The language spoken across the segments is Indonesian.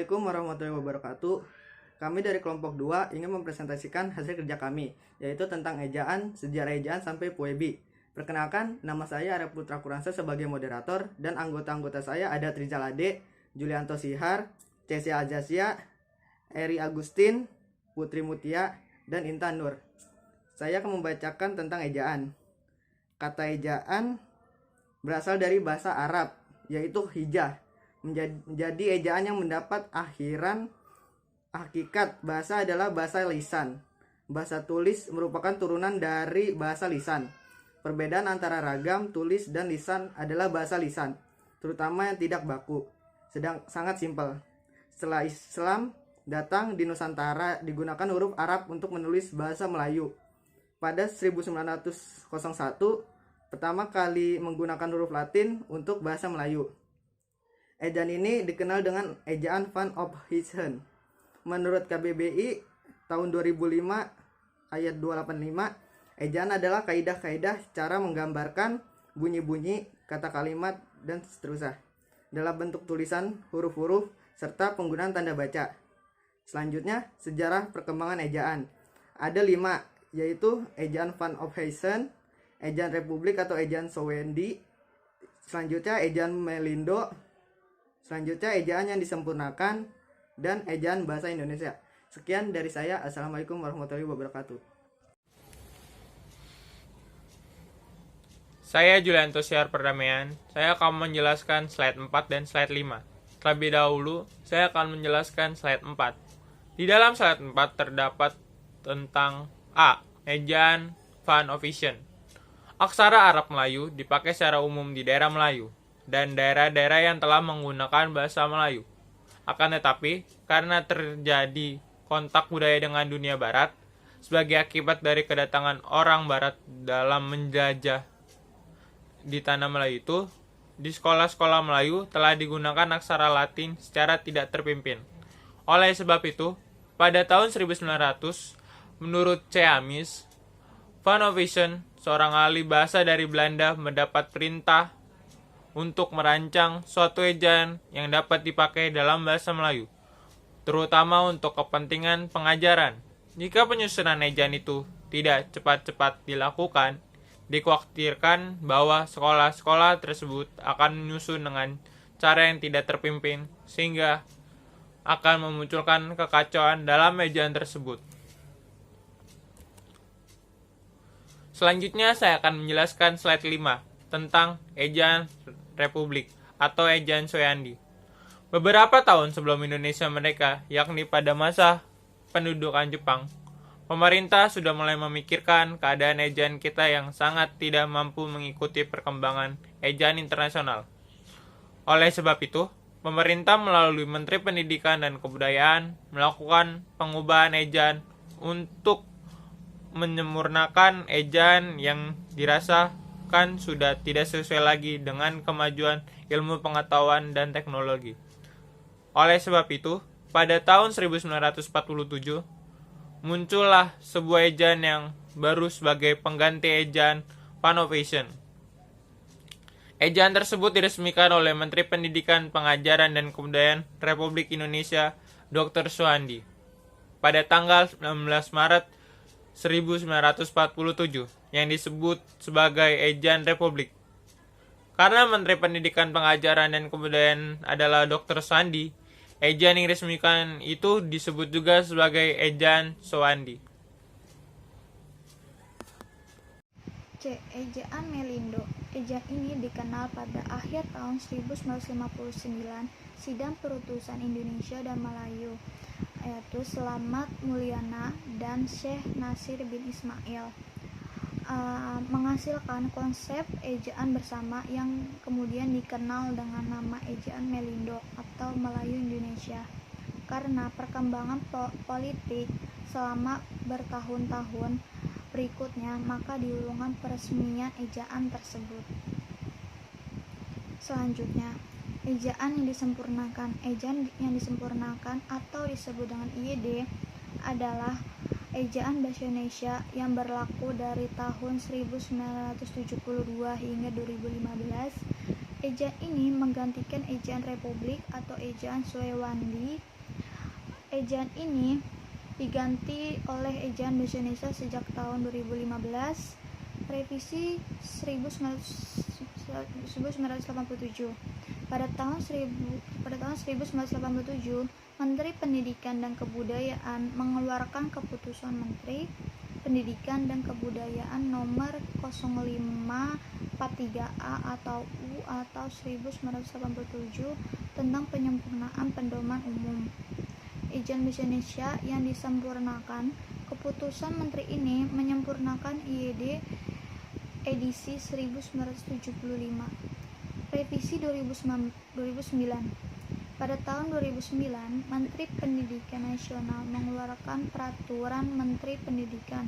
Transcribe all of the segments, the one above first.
Assalamualaikum warahmatullahi wabarakatuh. Kami dari kelompok 2 ingin mempresentasikan hasil kerja kami, yaitu tentang ejaan, sejarah ejaan sampai Puebi. Perkenalkan, nama saya Arya Putra Kuransa sebagai moderator, dan anggota-anggota saya ada Trizal Ade, Julianto Sihar, Cesia Azasia, Eri Agustin, Putri Mutia, dan Intan Nur. Saya akan membacakan tentang ejaan. Kata ejaan berasal dari bahasa Arab, yaitu hijah. Menjadi ejaan yang mendapat akhiran hakikat bahasa adalah bahasa lisan. Bahasa tulis merupakan turunan dari bahasa lisan. Perbedaan antara ragam, tulis, dan lisan adalah bahasa lisan, terutama yang tidak baku. Sangat simpel. Setelah Islam datang di Nusantara, digunakan huruf Arab untuk menulis bahasa Melayu. Pada 1901, pertama kali menggunakan huruf Latin untuk bahasa Melayu. Ejaan ini dikenal dengan ejaan Van Ophuijsen. Menurut KBBI tahun 2005 ayat 285, ejaan adalah kaidah-kaidah cara menggambarkan bunyi-bunyi, kata kalimat, dan seterusnya dalam bentuk tulisan, huruf-huruf, serta penggunaan tanda baca. Selanjutnya, sejarah perkembangan ejaan. Ada 5, yaitu ejaan Van Ophuijsen, ejaan Republik atau ejaan Sowendi, selanjutnya ejaan Melindo, selanjutnya ejaan yang disempurnakan, dan ejaan bahasa Indonesia. Sekian dari saya. Assalamualaikum warahmatullahi wabarakatuh. Saya Julianto Sihar Perdamaian. Saya akan menjelaskan slide 4 dan slide 5. Terlebih dahulu, saya akan menjelaskan slide 4. Di dalam slide 4 terdapat tentang A. Ejaan Van Ophuijsen. Aksara Arab Melayu dipakai secara umum di daerah Melayu dan daerah-daerah yang telah menggunakan bahasa Melayu. Akan tetapi, karena terjadi kontak budaya dengan dunia barat, sebagai akibat dari kedatangan orang barat dalam menjajah di tanah Melayu itu, di sekolah-sekolah Melayu telah digunakan aksara Latin secara tidak terpimpin. Oleh sebab itu, pada tahun 1900, menurut C. Amis, Van Ophuijsen, seorang ahli bahasa dari Belanda, mendapat perintah untuk merancang suatu ejaan yang dapat dipakai dalam bahasa Melayu, terutama untuk kepentingan pengajaran. Jika penyusunan ejaan itu tidak cepat-cepat dilakukan, dikhawatirkan bahwa sekolah-sekolah tersebut akan menyusun dengan cara yang tidak terpimpin, sehingga akan memunculkan kekacauan dalam ejaan tersebut. Selanjutnya saya akan menjelaskan slide 5 tentang ejaan Republik atau ejaan Sowendi. Beberapa tahun sebelum Indonesia merdeka, yakni pada masa pendudukan Jepang, pemerintah sudah mulai memikirkan keadaan ejaan kita yang sangat tidak mampu mengikuti perkembangan ejaan internasional. Oleh sebab itu, pemerintah melalui Menteri Pendidikan dan Kebudayaan melakukan pengubahan ejaan untuk menyempurnakan ejaan yang dirasakan sudah tidak sesuai lagi dengan kemajuan ilmu pengetahuan dan teknologi. Oleh sebab itu, pada tahun 1947, muncullah sebuah ejaan yang baru sebagai pengganti ejaan Van Ophuijsen. Ejaan tersebut diresmikan oleh Menteri Pendidikan, Pengajaran, dan Kebudayaan Republik Indonesia, Dr. Soehardi, pada tanggal 19 Maret 1947, yang disebut sebagai ejaan Republik. Karena Menteri Pendidikan, Pengajaran, dan Kebudayaan adalah Dr. Soehardi, ejaan yang diresmikan itu disebut juga sebagai ejaan Soehardi. C. Ejaan Melindo. Ejaan ini dikenal pada akhir tahun 1959 Sidang Perutusan Indonesia dan Melayu, yaitu Slamet Mulyana dan Syekh Nasir bin Ismail, menghasilkan konsep ejaan bersama yang kemudian dikenal dengan nama ejaan Melindo atau Melayu Indonesia. Karena perkembangan politik selama bertahun-tahun berikutnya, maka diurungkan peresmian ejaan tersebut. Selanjutnya, ejaan yang disempurnakan. Ejaan yang disempurnakan atau disebut dengan IED adalah ejaan bahasa Indonesia yang berlaku dari tahun 1972 hingga 2015. Ejaan ini menggantikan ejaan Republik atau ejaan Soehardi Ejaan ini diganti oleh ejaan bahasa Indonesia sejak tahun 2015, revisi 1987. Pada tahun 1987, Menteri Pendidikan dan Kebudayaan mengeluarkan Keputusan Menteri Pendidikan dan Kebudayaan Nomor 0543A atau U atau 1987 tentang penyempurnaan pedoman umum ejaan bahasa Indonesia yang disempurnakan. Keputusan Menteri ini menyempurnakan IED edisi 1975, revisi 2009. Pada tahun 2009, Menteri Pendidikan Nasional mengeluarkan Peraturan Menteri Pendidikan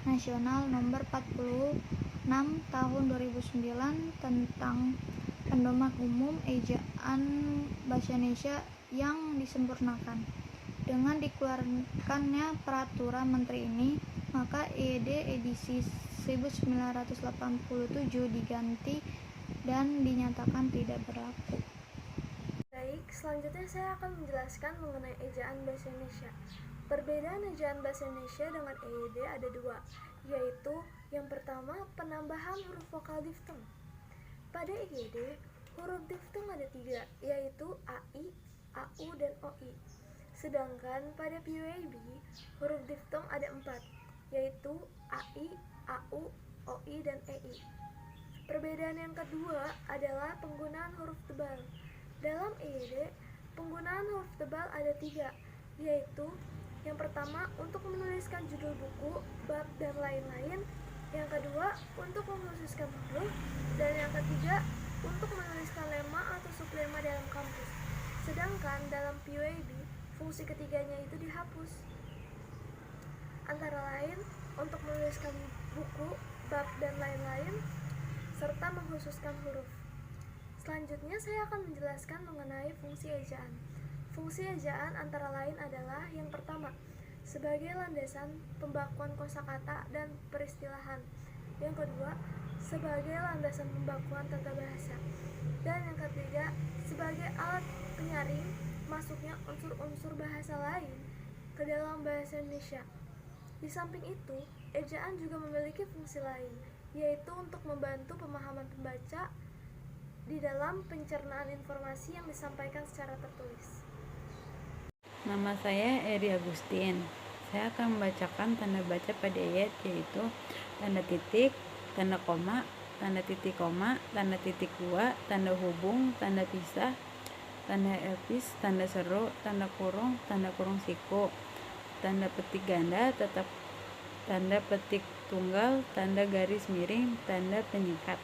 Nasional Nomor 46 Tahun 2009 tentang pedoman umum ejaan bahasa Indonesia yang disempurnakan. Dengan dikeluarkannya peraturan menteri ini, maka IED edisi 1987 diganti dan dinyatakan tidak berlaku. Baik, selanjutnya saya akan menjelaskan mengenai ejaan bahasa Indonesia. Perbedaan ejaan bahasa Indonesia dengan IED ada dua, yaitu yang pertama penambahan huruf vokal diftong. Pada IED, huruf diftong ada 3, yaitu AI, AU, dan OI. Sedangkan pada PUAB, huruf diftong ada 4, yaitu AI, AU, OI, dan EI. Perbedaan yang kedua adalah penggunaan huruf tebal. Dalam IED, penggunaan huruf tebal ada 3, yaitu yang pertama untuk menuliskan judul buku, bab, dan lain-lain. Yang kedua untuk mengkhususkan huruf, dan yang ketiga untuk menuliskan lema atau sublema dalam kampus. Sedangkan dalam PUAB, fungsi ketiganya itu dihapus. Antara lain untuk menuliskan buku, bab, dan lain-lain, serta mengkhususkan huruf. Selanjutnya saya akan menjelaskan mengenai fungsi ejaan. Fungsi ejaan antara lain adalah yang pertama, sebagai landasan pembakuan kosakata dan peristilahan. Yang kedua, sebagai landasan pembakuan tata bahasa. Dan yang ketiga, sebagai alat penyaring masuknya unsur-unsur bahasa lain ke dalam bahasa Indonesia. Di samping itu, ejaan juga memiliki fungsi lain, yaitu untuk membantu pemahaman pembaca di dalam pencernaan informasi yang disampaikan secara tertulis. Nama saya Eri Agustin. Saya akan membacakan tanda baca pada ayat, yaitu tanda titik, tanda koma, tanda titik koma, tanda titik dua, tanda hubung, tanda pisah, tanda elpis, tanda seru, tanda kurung siku, tanda petik ganda, tetap tanda petik tunggal, tanda garis miring, tanda penyikat.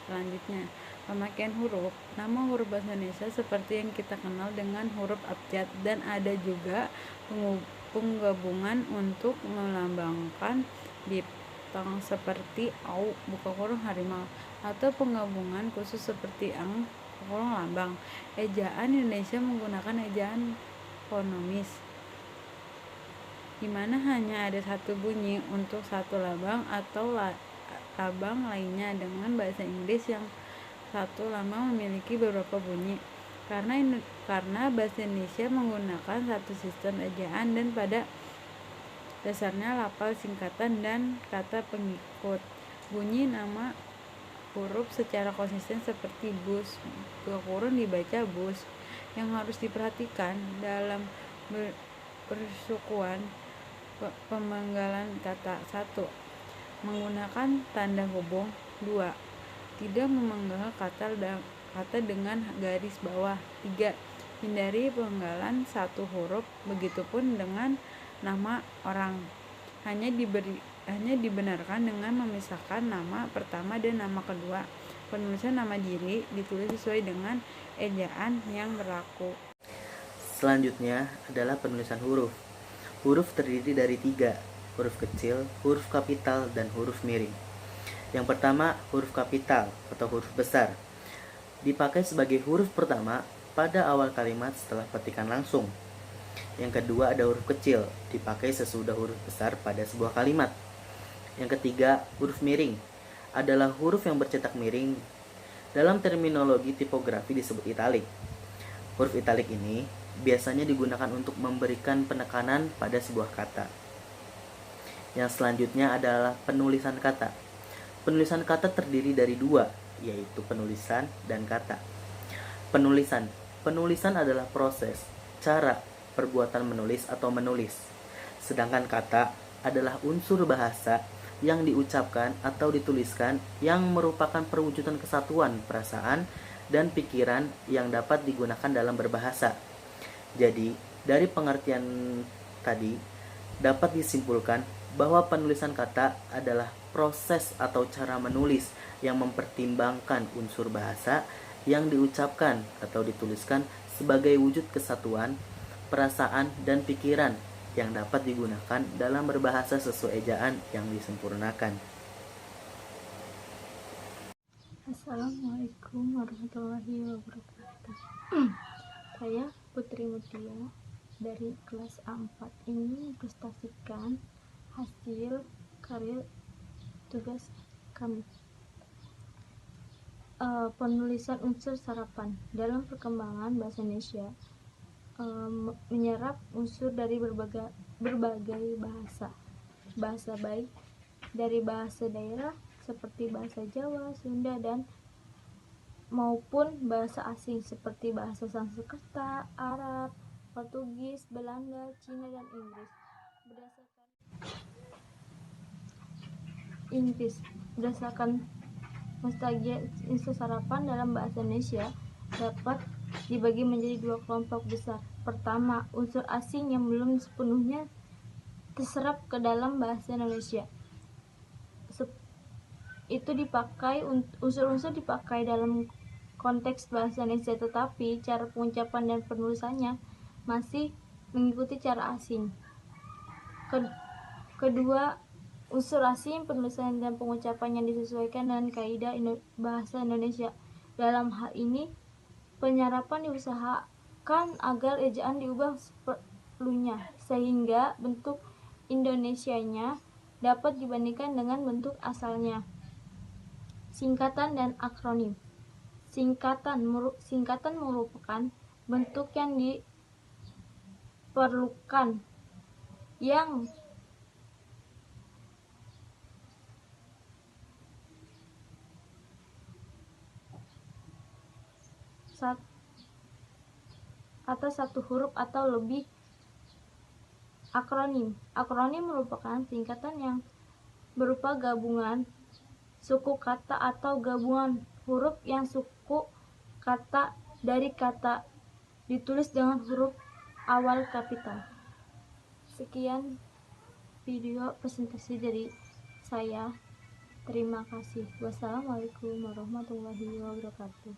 Selanjutnya, pemakaian huruf. Nama huruf bahasa Indonesia seperti yang kita kenal dengan huruf abjad, dan ada juga penggabungan untuk melambangkan diftong seperti au buka kurung harimau, atau penggabungan khusus seperti ang kurung lambang. Ejaan Indonesia menggunakan ejaan fonemis, di mana hanya ada satu bunyi untuk satu labang atau labang lainnya, dengan bahasa Inggris yang satu lambang memiliki beberapa bunyi. Karena bahasa Indonesia menggunakan satu sistem ejaan dan pada dasarnya lafal singkatan dan kata pengikut. Bunyi nama huruf secara konsisten seperti bus, buka kurung dibaca bus. Yang harus diperhatikan dalam persukuan pemanggalan kata. 1. Menggunakan tanda hubung. 2. Tidak memanggal kata dengan garis bawah. 3. Hindari pemanggalan satu huruf, begitupun dengan nama orang. Hanya dibenarkan dengan memisahkan nama pertama dan nama kedua. Penulisan nama diri ditulis sesuai dengan ejaan yang berlaku. Selanjutnya adalah penulisan huruf. Huruf terdiri dari 3, huruf kecil, huruf kapital, dan huruf miring. Yang pertama, huruf kapital atau huruf besar. Dipakai sebagai huruf pertama pada awal kalimat setelah petikan langsung. Yang kedua ada huruf kecil, dipakai sesudah huruf besar pada sebuah kalimat. Yang ketiga, huruf miring adalah huruf yang bercetak miring. Dalam terminologi tipografi disebut italik. Huruf italik ini biasanya digunakan untuk memberikan penekanan pada sebuah kata. Yang selanjutnya adalah penulisan kata. Penulisan kata terdiri dari dua, yaitu penulisan dan kata. Penulisan. Penulisan adalah proses, cara, perbuatan menulis atau menulis. Sedangkan kata adalah unsur bahasa yang diucapkan atau dituliskan yang merupakan perwujudan kesatuan perasaan dan pikiran yang dapat digunakan dalam berbahasa. Jadi, dari pengertian tadi dapat disimpulkan bahwa penulisan kata adalah proses atau cara menulis yang mempertimbangkan unsur bahasa yang diucapkan atau dituliskan sebagai wujud kesatuan, perasaan, dan pikiran yang dapat digunakan dalam berbahasa sesuai ejaan yang disempurnakan. Assalamualaikum warahmatullahi wabarakatuh. Saya Putri Mutia dari kelas A4 ingin mempresentasikan hasil karya tugas kami. Penulisan unsur sarapan dalam perkembangan bahasa Indonesia menyerap unsur dari berbagai bahasa baik dari bahasa daerah seperti bahasa Jawa, Sunda, dan maupun bahasa asing seperti bahasa Sanskerta, Arab, Portugis, Belanda, Cina, dan Berdasarkan nostalgia unsur sarapan dalam bahasa Indonesia dapat dibagi menjadi dua kelompok besar. Pertama, unsur asing yang belum sepenuhnya terserap ke dalam bahasa Indonesia. Unsur-unsur dipakai dalam konteks bahasa Indonesia, tetapi cara pengucapan dan penulisannya masih mengikuti cara asing. Kedua, unsur asing, penulisan dan pengucapan yang disesuaikan dengan kaidah bahasa Indonesia. Dalam hal ini, penyerapan diusahakan agar ejaan diubah seperlunya, sehingga bentuk Indonesianya dapat dibandingkan dengan bentuk asalnya. Singkatan dan akronim. Singkatan merupakan bentuk yang diperlukan yang atas satu huruf atau lebih. Akronim merupakan singkatan yang berupa gabungan suku kata atau gabungan huruf yang suku kata dari kata ditulis dengan huruf awal kapital. Sekian video presentasi dari saya. Terima kasih. Wassalamualaikum warahmatullahi wabarakatuh.